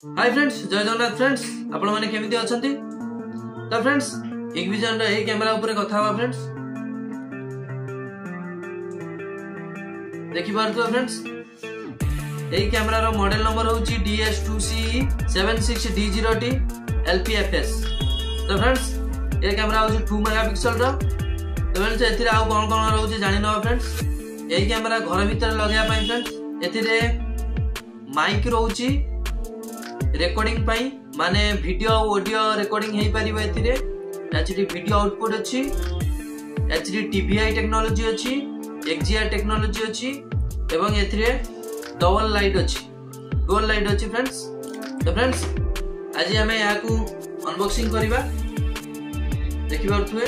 Hi friends, जय Jagannath friends. आपण माने केमिति अछंती? तो फ्रेंड्स Hikvision रे ए कैमरा ऊपर कथा हवा फ्रेंड्स। देखि पारतो फ्रेंड्स, ए कैमरा रो मॉडल नंबर होची DS2C76D0T LPFS। तो फ्रेंड्स ए कैमरा होची 2 मेगापिक्सल रो। तो फ्रेंड्स एथिरे आउ कोन कोन रहउची जानि न फ्रेंड्स। ए कैमरा घर भीतर लगाया पई फ्रेंड्स एथिरे माइक रहउची रिकॉर्डिंग पाई, माने वीडियो ऑडियो रिकॉर्डिंग हेई परिबो। एथिरे एचडी वीडियो आउटपुट अछि, एचडी टीवीआई टेक्नोलॉजी अछि, एक्सजीआर टेक्नोलॉजी अछि एवं एथिरे डबल लाइट अछि, डुअल लाइट अछि फ्रेंड्स। तो फ्रेंड्स आज हमें याकू अनबॉक्सिंग करिबा, देखि पारथुए।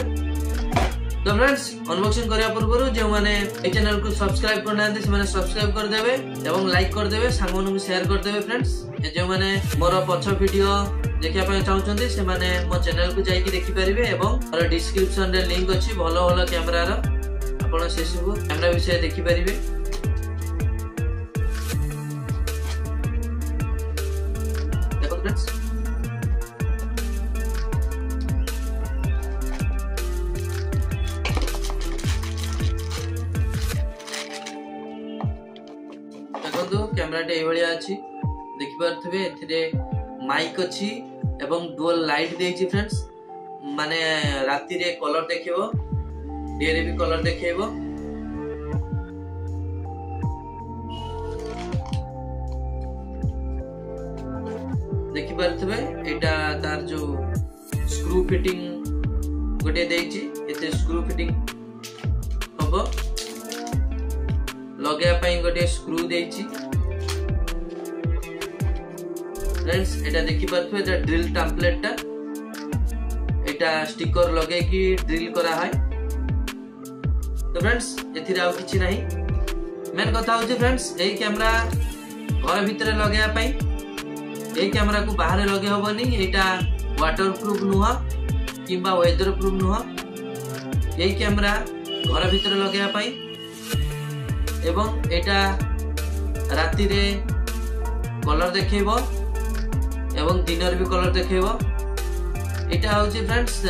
तो फ्रेंड्स अनबॉक्सिंग करिया पूर्व जो माने ए चैनल को सब्सक्राइब करना से माने सब्सक्राइब कर देबे एवं लाइक कर देबे, सांगों को शेयर कर देबे फ्रेंड्स। जो माने मोर पछ वीडियो देखिया पय चाहउछन्ती से माने मो चैनल को जाई कि देखि परिबे एवं मोर डिस्क्रिप्शन रे लिंक अछि भलो भलो कैमरा रो, आपण से सब कैमरा विषय देखि परिबे। देखो फ्रेंड्स कैमरा टे एभलिया अछि, देखि पारथबे। एथिरे माइक अछि एवं डुअल लाइट देछि फ्रेंड्स, माने राती रे कलर देखिबो, डे रे भी कलर देखिबो। देखि पारथबे एटा तार जो स्क्रू फिटिंग गोटे देछि, एते स्क्रू फिटिंग हबो, लगेया पई गोटे स्क्रू देछि फ्रेंड्स। एटा देखि पारथबे एटा ड्रिल टेम्पलेट टा, एटा स्टिकर लगे कि ड्रिल करा है। तो फ्रेंड्स एथिरे आउ किछि नाही, मेन कथा होछि फ्रेंड्स ए कैमरा घर भीतर लगेया पई, ए कैमरा को बाहर लगे होबनी। एटा वाटरप्रूफ नुह किंबा वेदर प्रूफ नुह। ए कैमरा घर भीतर लगेया पई एवं एटा राती रे कलर देखेबो एवं दिनर भी कलर देखेबो। एटा होछि फ्रेंड्स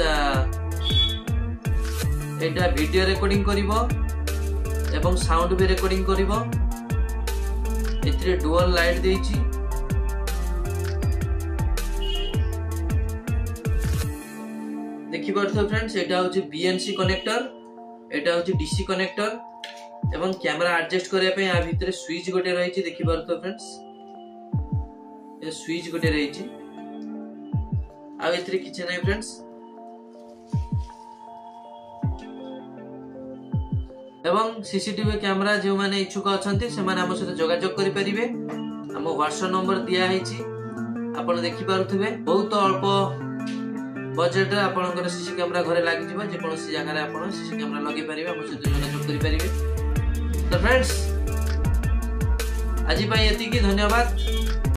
एटा वीडियो रिकॉर्डिंग करिवो एवं साउंड भी रिकॉर्डिंग करिवो। एथिरे डुअल लाइट देछि, देखि पारथो फ्रेंड्स। एटा होछि बीएनसी कनेक्टर, एटा होछि डीसी कनेक्टर एवं कैमरा एडजस्ट करया पे आ भितरे स्विच गोटे रहिछि, देखि पारथो फ्रेंड्स। ये स्विच गोटे रहिछि, आ एथिरे किछ नै फ्रेंड्स। एवं सीसीटीवी कैमरा जो माने इच्छुक अछंती से माने हम सहित जोगाजोग करि परिबे। हम व्हाट्सएप नंबर दिया हैछि, आपण देखि पारुथबे। बहुत अल्प बजेट रे आपनकर सीसी कैमरा घरे लागि जिवो, जे कोनोसी जगह रे आपण सीसी कैमरा लगे परिबे, हम सहित जोगाजोग करि परिबे। तो फ्रेंड्स आज पाई एति की धन्यवाद।